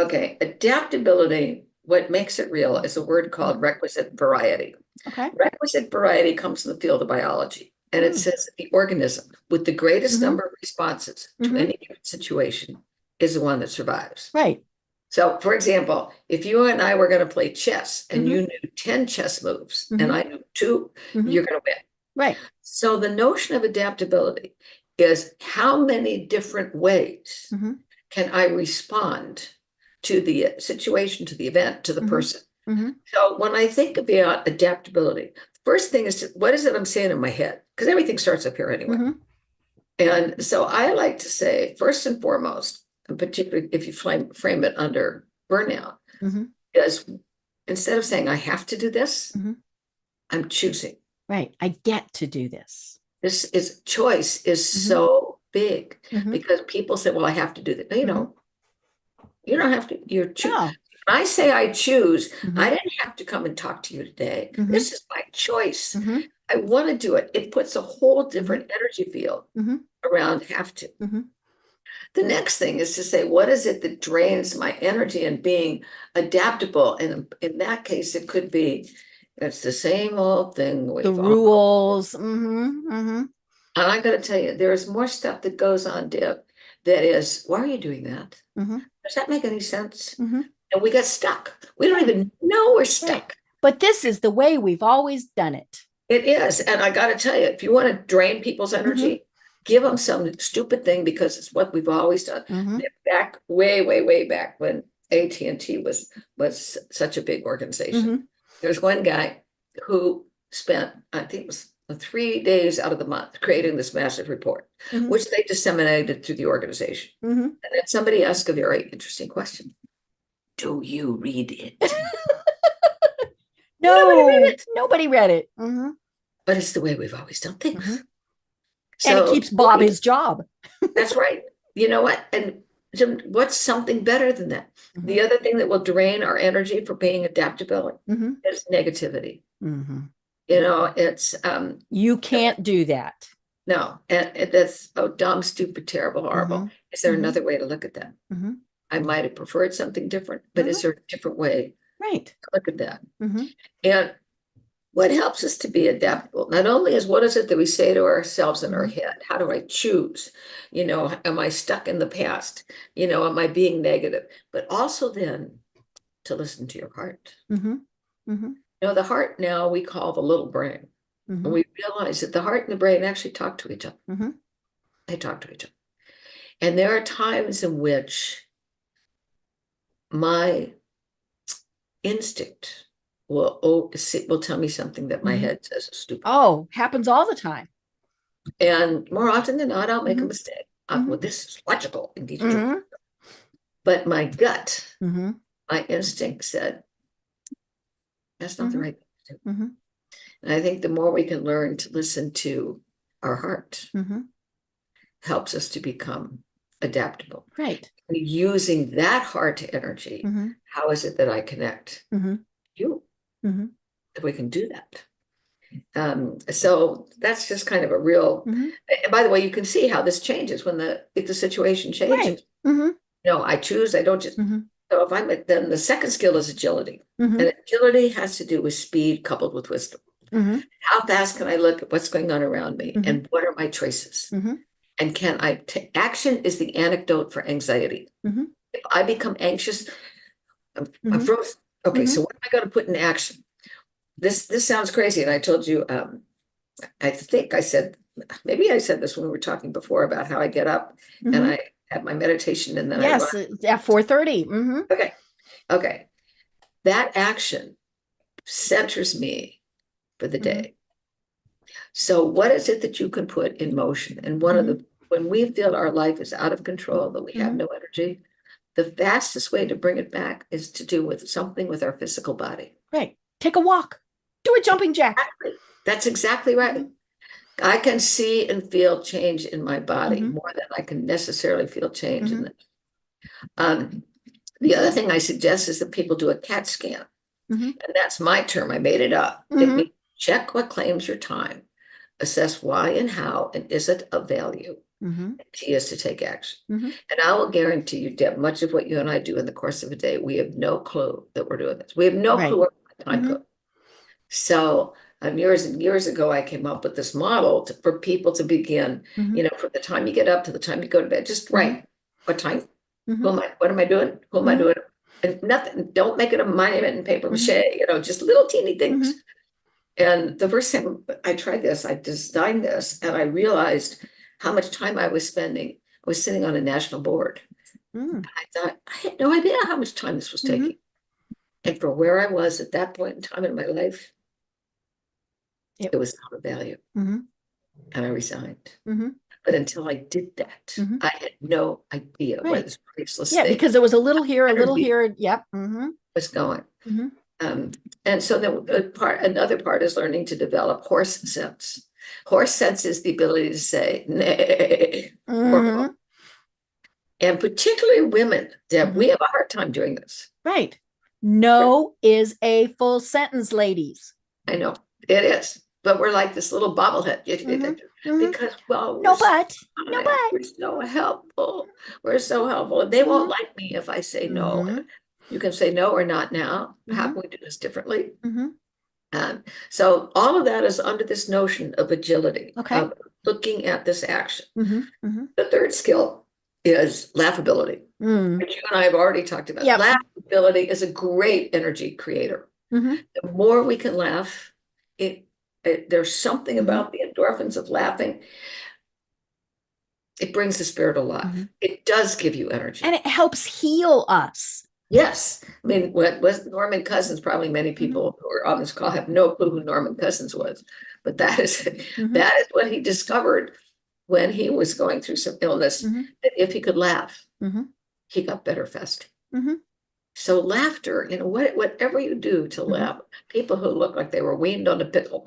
Okay. Adaptability. What makes it real is a word called requisite variety. Okay. Requisite variety comes from the field of biology. And it says the organism with the greatest number of responses to any given situation is the one that survives. Right. So, for example, if you and I were going to play chess and you knew 10 chess moves and I knew 2, you're going to win. Right. So the notion of adaptability is how many different ways can I respond to the situation, to the event, to the person. So when I think about adaptability, first thing is, what is it I'm saying in my head? Because everything starts up here anyway. And so I like to say, first and foremost, and particularly if you frame it under burnout, is instead of saying, I have to do this, I'm choosing. Right. I get to do this. Choice is so big because people say, well, I have to do that. No, you don't. You don't have to. You're choosing. No. When I say I choose, I didn't have to come and talk to you today. This is my choice. I want to do it. It puts a whole different energy field around have to. The next thing is to say, what is it that drains my energy and being adaptable? And in that case, it could be, it's the same old thing. The rules. And I got to tell you, there's more stuff that goes on, Deb, that is, why are you doing that? Does that make any sense? And we got stuck. We don't even know we're stuck. Right. But this is the way we've always done it. It is. And I got to tell you, if you want to drain people's energy, give them some stupid thing, because it's what we've always done. Back way back when AT&T was such a big organization. There's one guy who spent, I think it was 3 days out of the month creating this massive report, which they disseminated through the organization. And then somebody asked a very interesting question. Do you read it? No, nobody read it. But it's the way we've always done things. And it keeps Bob his job. That's right. You know what? And what's something better than that? The other thing that will drain our energy for being adaptable is negativity. You know, it's you can't do that. No, and that's dumb, stupid, terrible, horrible. Is there another way to look at that? I might have preferred something different, but is there a different way to look at that? And what helps us to be adaptable, not only is what is it that we say to ourselves in our head? How do I choose? You know, am I stuck in the past? You know, am I being negative? But also then to listen to your heart. You know, the heart now we call the little brain. And we realize that the heart and the brain actually talk to each other. They talk to each other. And there are times in which my instinct will tell me something that my head says is stupid. Oh, happens all the time. And more often than not, I'll make a mistake. Well, this is logical. But my gut, my instinct said, that's not the right thing to do. And I think the more we can learn to listen to our heart, helps us to become adaptable. Right. Using that heart energy, how is it that I connect you? If we can do that. So that's just kind of a real, and by the way, you can see how this changes when if the situation changes. You know, I choose, I don't just, so if then the second skill is agility. And agility has to do with speed coupled with wisdom. How fast can I look at what's going on around me and what are my choices? And can I take action is the antidote for anxiety. If I become anxious, I'm frozen. Okay, so what am I going to put in action? This sounds crazy. And I told you, I think I said, maybe I said this when we were talking before about how I get up and I have my meditation and then I run. At 4:30. Okay. That action centers me for the day. So what is it that you can put in motion? And when we feel our life is out of control, that we have no energy, the fastest way to bring it back is to do with something with our physical body. Right. Take a walk. Do a jumping jack. Exactly. That's exactly right. I can see and feel change in my body more than I can necessarily feel change in it. The other thing I suggest is that people do a CAT scan. And that's my term. I made it up. It means check what claims your time, assess why and how, and is it of value? T is to take action. And I will guarantee you, Deb, much of what you and I do in the course of a day, we have no clue that we're doing this. We have no clue what time goes. So years and years ago, I came up with this model for people to begin, you know, from the time you get up to the time you go to bed, just write what time, what am I doing? Who am I doing? And nothing, don't make it a monument in paper mache, you know, just little teeny things. And the first time I tried this, I designed this and I realized how much time I was spending. I was sitting on a national board. And I thought, I had no idea how much time this was taking. And for where I was at that point in time in my life, it was not of value. And I resigned. But until I did that, I had no idea where this priceless thing, because there was a little here, a little here. Was going. And so another part is learning to develop horse sense. Horse sense is the ability to say nay. And particularly women, Deb, we have a hard time doing this. Right. No is a full sentence, ladies. I know it is, but we're like this little bobblehead because, well, we're so helpful. We're so helpful. And they won't like me if I say no. You can say no or not now. How can we do this differently? So all of that is under this notion of agility, of looking at this action. The third skill is laughability, which you and I have already talked about. Laughability is a great energy creator. The more we can laugh, There's something about the endorphins of laughing. It brings the spirit alive. It does give you energy. And it helps heal us. Yes. I mean, what was Norman Cousins? Probably many people who are on this call have no clue who Norman Cousins was, but that is what he discovered when he was going through some illness, that if he could laugh, he got better faster. So laughter, whatever you do to laugh, people who look like they were weaned on a pickle.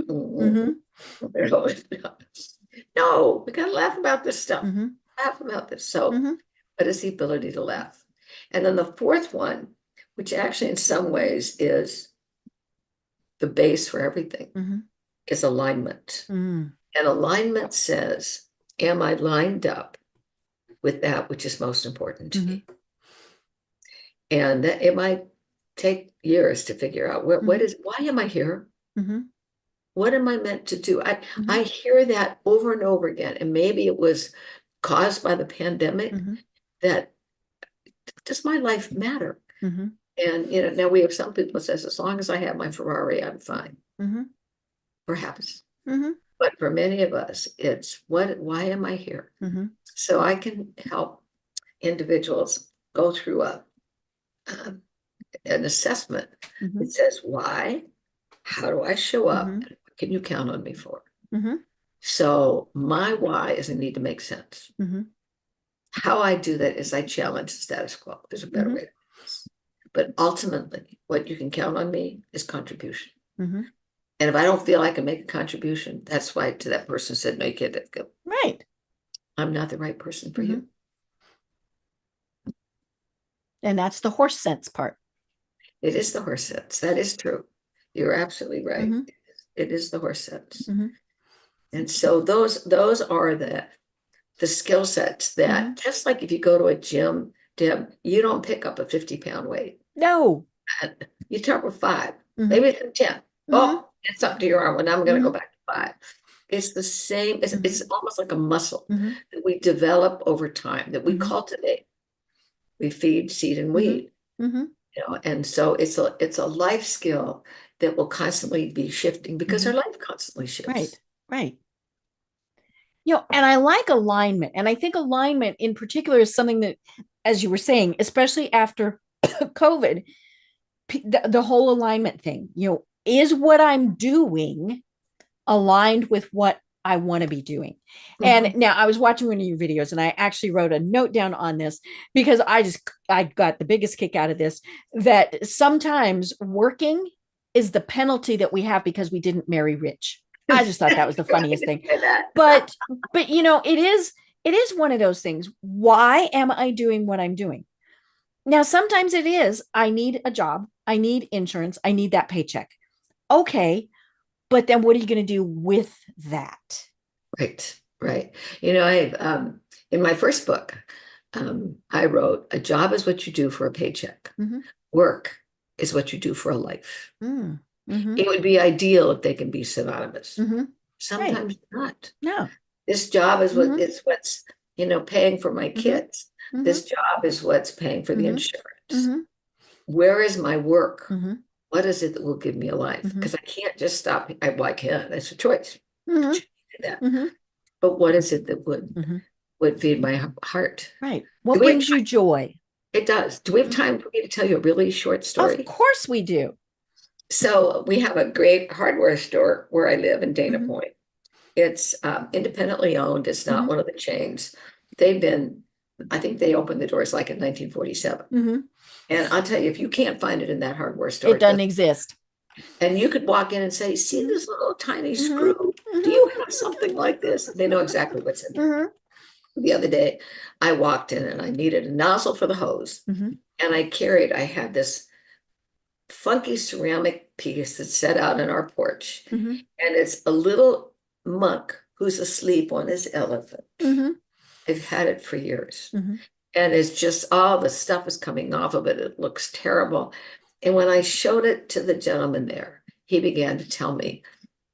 No, we gotta laugh about this stuff. Laugh about this. So, but it's the ability to laugh. And then the fourth one, which actually in some ways is the base for everything, is alignment. And alignment says, am I lined up with that which is most important to me? And it might take years to figure out why am I here? What am I meant to do? I hear that over and over again. And maybe it was caused by the pandemic, that does my life matter? And now we have some people that says, as long as I have my Ferrari, I'm fine. Perhaps. But for many of us, it's why am I here? So I can help individuals go through an assessment that says why, how do I show up, and what can you count on me for? So my why is I need to make sense. How I do that is I challenge the status quo. There's a better way to do this. But ultimately, what you can count on me is contribution. And if I don't feel I can make a contribution, that's why to that person said, no, you can't go. Right. I'm not the right person for you. And that's the horse sense part. It is the horse sense. That is true. You're absolutely right. It is the horse sense. And so those are the skill sets that, just like if you go to a gym, Deb, you don't pick up a 50-pound weight. No. You start with 5, maybe it's 10. Oh, it's up to your arm. And I'm going to go back to 5. It's the same. It's almost like a muscle that we develop over time, that we cultivate. We feed, seed, and weed. And so it's a life skill that will constantly be shifting because our life constantly shifts. Right. And I like alignment. And I think alignment in particular is something that, as you were saying, especially after COVID, the whole alignment thing, is what I'm doing aligned with what I want to be doing? And now I was watching one of your videos and I actually wrote a note down on this because I got the biggest kick out of this, that sometimes working is the penalty that we have because we didn't marry rich. I just thought that was the funniest thing. But it is one of those things. Why am I doing what I'm doing? Now, sometimes it is, I need a job. I need insurance. I need that paycheck. Okay. But then what are you going to do with that? Right. I in my first book, I wrote, a job is what you do for a paycheck. Work is what you do for a life. It would be ideal if they can be synonymous. Sometimes not. No. This job is what's paying for my kids. This job is what's paying for the insurance. Where is my work? What is it that will give me a life? Because I can't just stop. I can. That's a choice. But what is it that would feed my heart? Right. What brings you joy? It does. Do we have time for me to tell you a really short story? Of course we do. So we have a great hardware store where I live in Dana Point. It's independently owned. It's not one of the chains. I think they opened the doors like in 1947. And I'll tell you, if you can't find it in that hardware store, it doesn't exist. And you could walk in and say, see this little tiny screw? Do you have something like this? They know exactly what's in there. The other day, I walked in and I needed a nozzle for the hose. And I had this funky ceramic piece that's set out in our porch. And it's a little monk who's asleep on his elephant. I've had it for years. And it's just all the stuff is coming off of it. It looks terrible. And when I showed it to the gentleman there, he began to tell me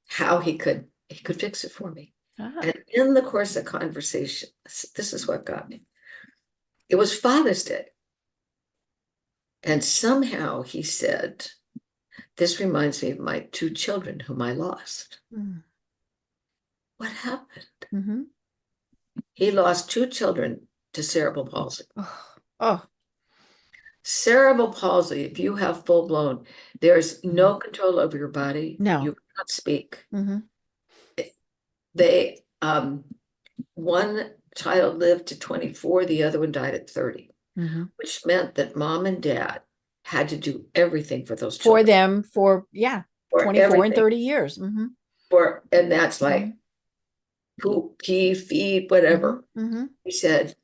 how he could fix it for me. And in the course of conversation, this is what got me. It was Father's Day. And somehow he said, this reminds me of my 2 children whom I lost. What happened? Mm-hmm. He lost 2 children to cerebral palsy. Oh. Cerebral palsy, if you have full blown, there's no control over your body. No. You cannot speak. Mm-hmm. They, one child lived to 24, the other one died at 30, which meant that mom and dad had to do everything for those children. For them, for 24 everything. and 30 years. Mm-hmm. And that's like poop, pee, feed, whatever. Mm-hmm. He said,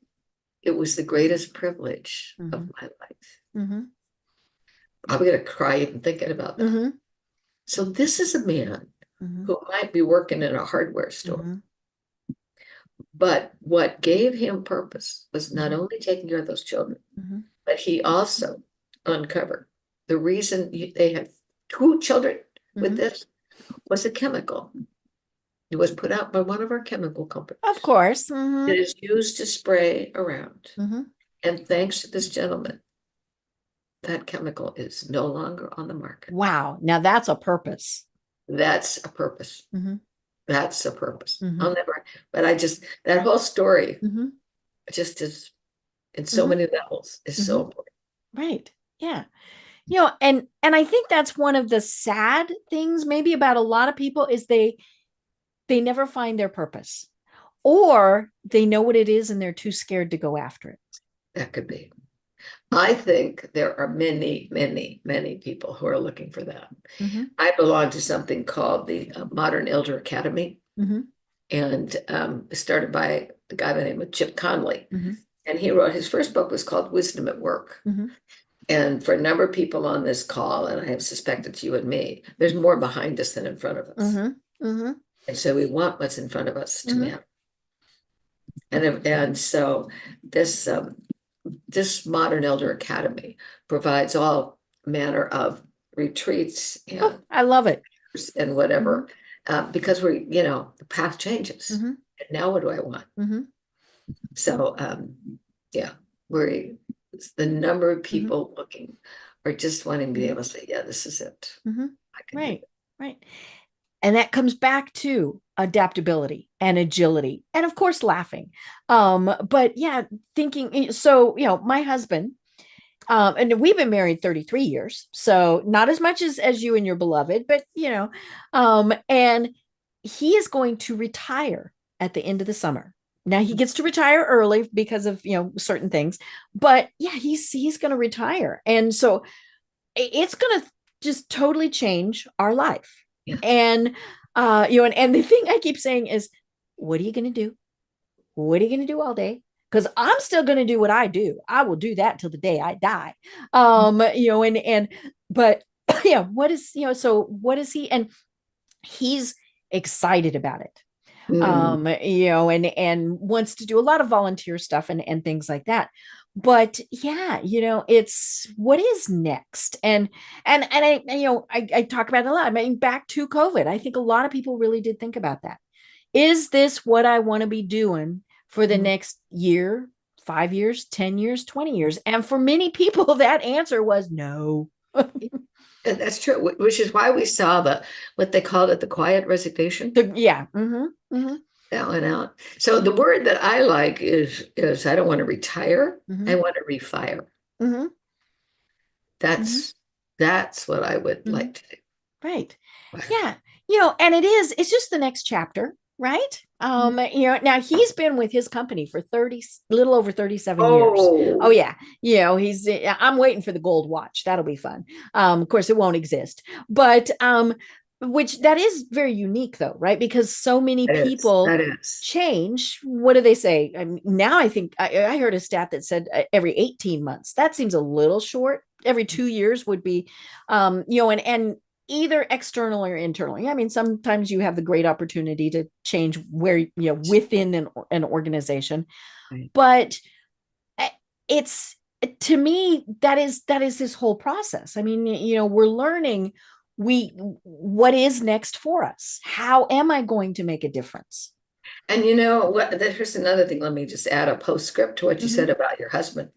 it was the greatest privilege of my life. I'm going to cry even thinking about that. So this is a man who might be working in a hardware store. But what gave him purpose was not only taking care of those children, but he also uncovered the reason they had 2 children with this was a chemical. It was put out by one of our chemical companies. Of course. It is used to spray around. And thanks to this gentleman, that chemical is no longer on the market. Wow. Now that's a purpose. That's a purpose. That's a purpose. I'll never, but that whole story just is in so many levels is so important. Right. Yeah. And I think that's one of the sad things maybe about a lot of people is they never find their purpose, or they know what it is and they're too scared to go after it. That could be. I think there are many, many, many people who are looking for that. I belong to something called the Modern Elder Academy, and started by the guy by the name of Chip Conley. And he wrote, his first book was called Wisdom at Work. And for a number of people on this call, and I have suspected it's you and me, there's more behind us than in front of us. And so we want what's in front of us to matter. And so this Modern Elder Academy provides all manner of retreats and I love it. And whatever, because the path changes. And now what do I want? So the number of people looking are just wanting to be able to say, yeah, this is it. Right. And that comes back to adaptability and agility, and of course, laughing. But thinking, so, my husband, and we've been married 33 years, so not as much as you and your beloved, but, and he is going to retire at the end of the summer. Now he gets to retire early because of, certain things, but he's going to retire. And so it's going to just totally change our life. And, and the thing I keep saying is, what are you going to do? What are you going to do all day? Because I'm still going to do what I do. I will do that till the day I die. But what is, so what is he? And he's excited about it. And wants to do a lot of volunteer stuff and things like that. But it's what is next. And I talk about it a lot. I mean, back to COVID, I think a lot of people really did think about that. Is this what I want to be doing for the next year, 5 years, 10 years, 20 years? And for many people, that answer was no. And that's true, which is why we saw what they called it, the quiet resignation. Down and out. So the word that I like is I don't want to retire. I want to refire. That's what I would like to do. Right. Yeah. It's just the next chapter, right? Now he's been with his company for little over 37 years. Oh yeah. I'm waiting for the gold watch. That'll be fun. Of course it won't exist, but, which that is very unique though, right? Because so many people change. What do they say? I mean, now I think I heard a stat that said every 18 months. That seems a little short. Every 2 years would be, and either external or internally. I mean, sometimes you have the great opportunity to change where, within an organization, but it's, to me, that is this whole process. I mean, we're learning what is next for us? How am I going to make a difference? And there's another thing. Let me just add a postscript to what you said about your husband.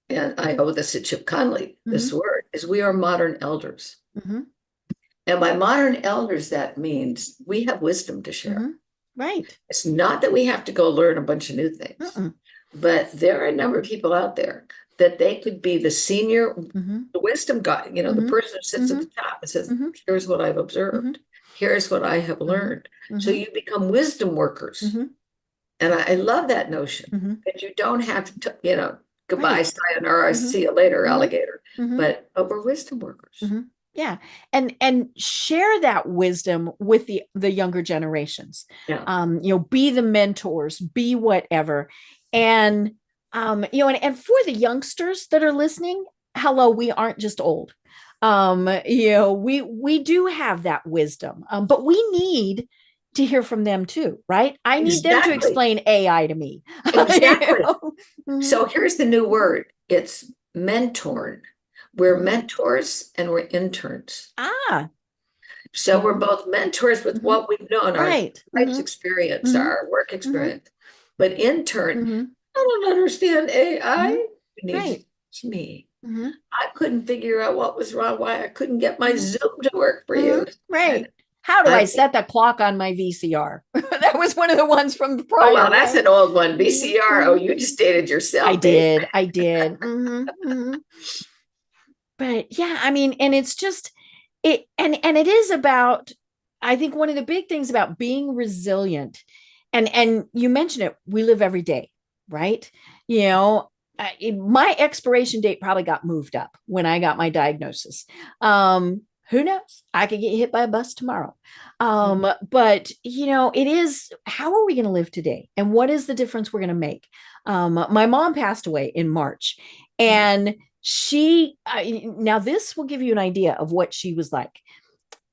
And I owe this to Chip Conley. This word is, we are modern elders. Mm-hmm. And by modern elders, that means we have wisdom to share. Mm-hmm. Right. It's not that we have to go learn a bunch of new things, Mm-mm. but there are a number of people out there that they could be the senior, Mm-hmm. the wisdom guy, you know, the Mm-hmm. person who sits at Mm-hmm. the top and says, Mm-hmm. here's what I've observed. Here's what I have learned. So Mm-hmm. you become wisdom workers. Mm-hmm. And I love that notion Mm-hmm. that you don't have to, you know, goodbye, Right. sayonara, Mm-hmm. see you later, Mm-hmm. alligator. Mm-hmm. But we're wisdom workers. Mm-hmm. Yeah. And share that wisdom with the younger generations. Yeah. You know, be the mentors, be whatever. And you know, and for the youngsters that are listening, hello, we aren't just old. You know, we do have that wisdom, but we need to hear from them too, right? I need them to explain AI to me. Exactly. You know? Mm-hmm. So here's the new word. It's mentored. We're mentors and we're interns. So we're both mentors with what we've known, our right. life's experience, our work experience. But intern, I don't understand AI. You need to teach me. I couldn't figure out what was wrong, why I couldn't get my Zoom to work for you. Right. How do I set the clock on my VCR? That was one of the ones from the prior. Oh, well, that's an old one. VCR. Oh, you just dated yourself. I did. But yeah, I mean, and it's just it, and it is about, I think one of the big things about being resilient, and you mentioned it, we live every day, right? You know, my expiration date probably got moved up when I got my diagnosis. Who knows? I could get hit by a bus tomorrow. But you know, it is, how are we going to live today? And what is the difference we're going to make? My mom passed away in March, and now this will give you an idea of what she was like.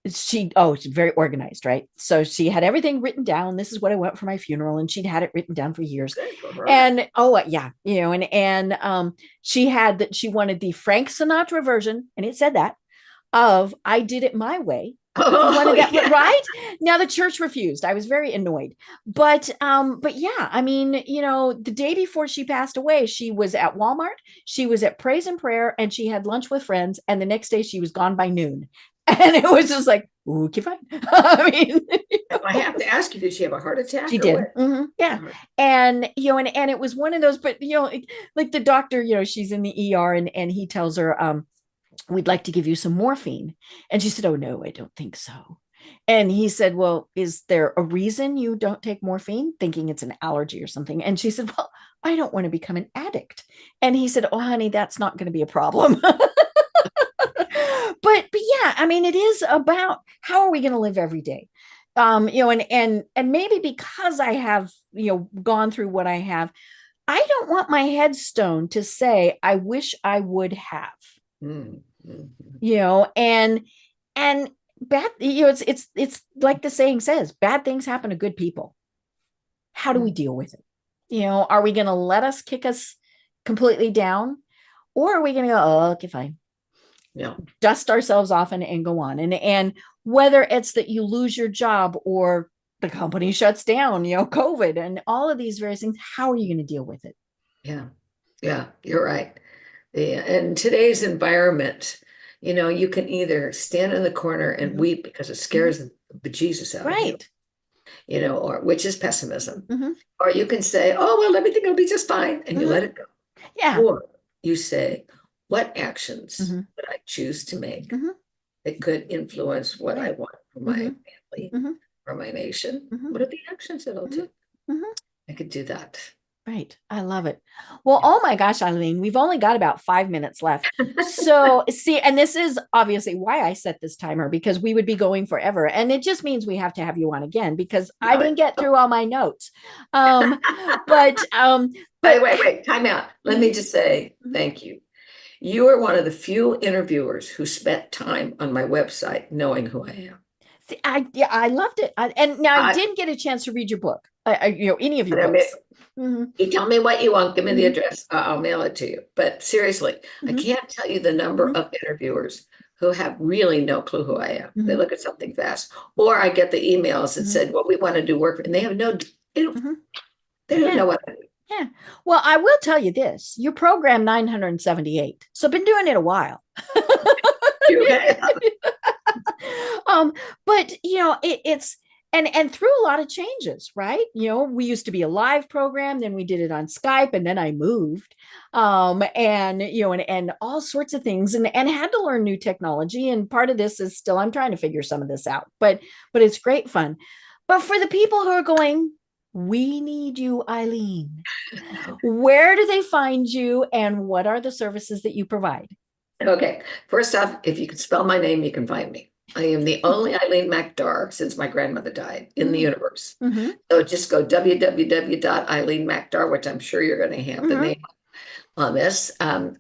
She's very organized, right? So she had everything written down. This is what I want for my funeral, and she'd had it written down for years. And yeah, you know, and she had that she wanted the Frank Sinatra version, and it said that of I did it my way. Right now the church refused. I was very annoyed, but yeah, I mean, you know, the day before she passed away, she was at Walmart, she was at Praise and Prayer, and she had lunch with friends, and the next day she was gone by noon. And it was just like, okay, fine. I mean, I have to ask you, did she have a heart attack? She did. Yeah. And, you know, and it was one of those, but, you know, like the doctor, you know, she's in the ER, and he tells her, we'd like to give you some morphine. And she said, oh, no, I don't think so. And he said, well, is there a reason you don't take morphine? Thinking it's an allergy or something. And she said, well, I don't want to become an addict. And he said, oh, honey, that's not going to be a problem. But yeah, I mean, it is about how are we going to live every day? You know, and maybe because I have, you know, gone through what I have, I don't want my headstone to say, I wish I would have. You know, and bad, you know, it's like the saying says, bad things happen to good people. How do we deal with it? You know, are we going to let us kick us completely down, or are we going to go, oh, okay, fine. Dust ourselves off and go on. And whether it's that you lose your job or the company shuts down, you know, COVID and all of these various things, how are you going to deal with it? Yeah, you're right. In today's environment, you know, you can either stand in the corner and weep because it scares the bejesus out of you, you know, or which is pessimism, or you can say, oh, well, everything will be just fine, and you let it go. Yeah. Or you say, what actions would I choose to make that could influence what I want for my family, for my nation? What are the actions that I'll take? I could do that. Right. I love it. Well, oh my gosh, Eileen, we've only got about 5 minutes left. So see, and this is obviously why I set this timer, because we would be going forever. And it just means we have to have you on again, because I didn't get through all my notes. But wait, time out. Let me just say thank you. You are one of the few interviewers who spent time on my website knowing who I am. See, I loved it. And now I didn't get a chance to read your book, you know, any of your books. You tell me what you want, give me the address, I'll mail it to you. But seriously, I can't tell you the number of interviewers who have really no clue who I am. They look at something fast, or I get the emails that said, well, we want to do work, and they have they don't know what I do. Yeah. Well, I will tell you this, you're program 978. So I've been doing it a while. You have. But it's and through a lot of changes, right? We used to be a live program, then we did it on Skype, and then I moved. And all sorts of things, and had to learn new technology. And part of this is still I'm trying to figure some of this out, but it's great fun. But for the people who are going, we need you, Eileen. Where do they find you, and what are the services that you provide? Okay. First off, if you can spell my name, you can find me. I am the only Eileen McDargh since my grandmother died in the universe. Mm-hmm. So just go www.eileenmcdargh, which I'm sure you're going to have the name on this,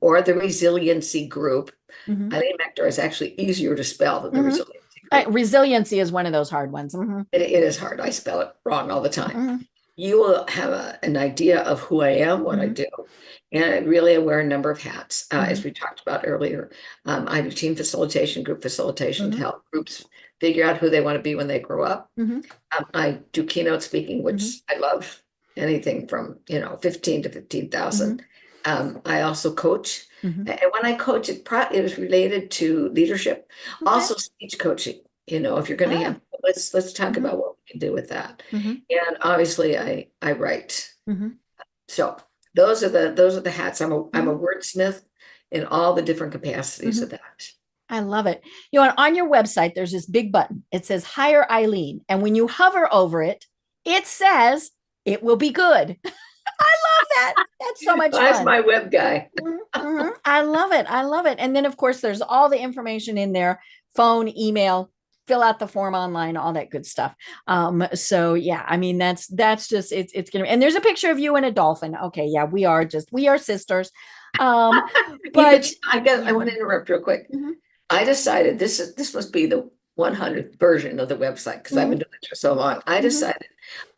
or the Resiliency Group. Mm-hmm. Eileen McDargh is actually easier to spell than the Resiliency Group. Resiliency is one of those hard ones. Mm-hmm. It is hard. I spell it wrong all the time. You will have an idea of who I am, what I do, and I really wear a number of hats, as we talked about earlier. I do team facilitation, group facilitation to help groups figure out who they want to be when they grow up. I do keynote speaking, which I love, anything from 15 to 15,000. I also coach, and when I coach, it is related to leadership, also speech coaching. If you're going to have, let's talk about what we can do with that. And obviously I write. So those are the hats. I'm a wordsmith in all the different capacities of that. I love it. On your website, there's this big button. It says hire Eileen. And when you hover over it, it says it will be good. I love that. That's so much fun. That's my web guy. I love it. I love it. And then of course there's all the information in there, phone, email, fill out the form online, all that good stuff. So yeah, I mean, that's just, it's gonna, and there's a picture of you and a dolphin. Okay. Yeah, we are sisters. But I want to interrupt real quick. I decided this must be the 100th version of the website, because I've been doing it for so long. I decided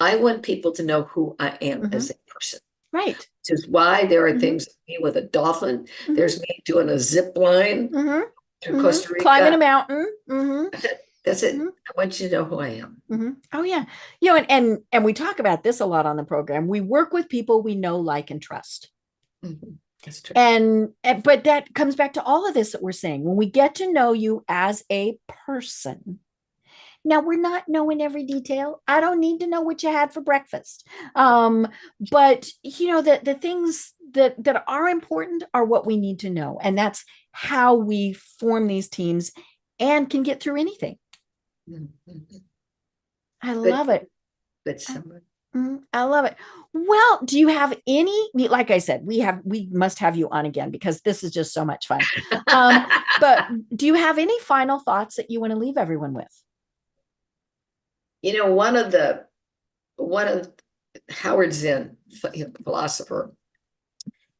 I want people to know who I am as a person. Right. Which is why there are things, me with a dolphin. There's me doing a zip line through Costa Rica. Climbing a mountain. That's it. I want you to know who I am. Oh yeah. And we talk about this a lot on the program. We work with people we know, like, and trust. That's true. But that comes back to all of this that we're saying. When we get to know you as a person, now we're not knowing every detail. I don't need to know what you had for breakfast. But the things that are important are what we need to know. And that's how we form these teams and can get through anything. I love it. Good summary. I love it. Well, do you have any, like I said, we must have you on again, because this is just so much fun. But do you have any final thoughts that you want to leave everyone with? One of Howard Zinn, philosopher,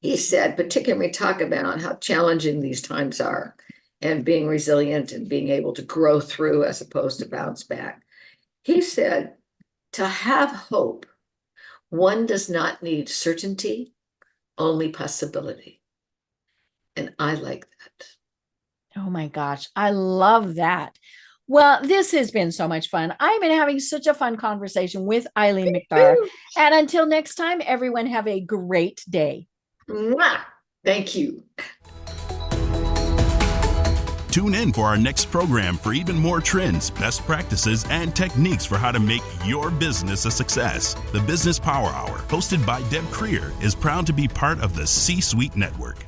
he said, particularly when we talk about how challenging these times are and being resilient and being able to grow through as opposed to bounce back. He said, to have hope, one does not need certainty, only possibility. And I like that. Oh my gosh, I love that. Well, this has been so much fun. I've been having such a fun conversation with Eileen McDargh. And until next time, everyone have a great day. Mwah! Thank you. Tune in for our next program for even more trends, best practices, and techniques for how to make your business a success. The Business Power Hour, hosted by Deb Creer, is proud to be part of the C-Suite Network.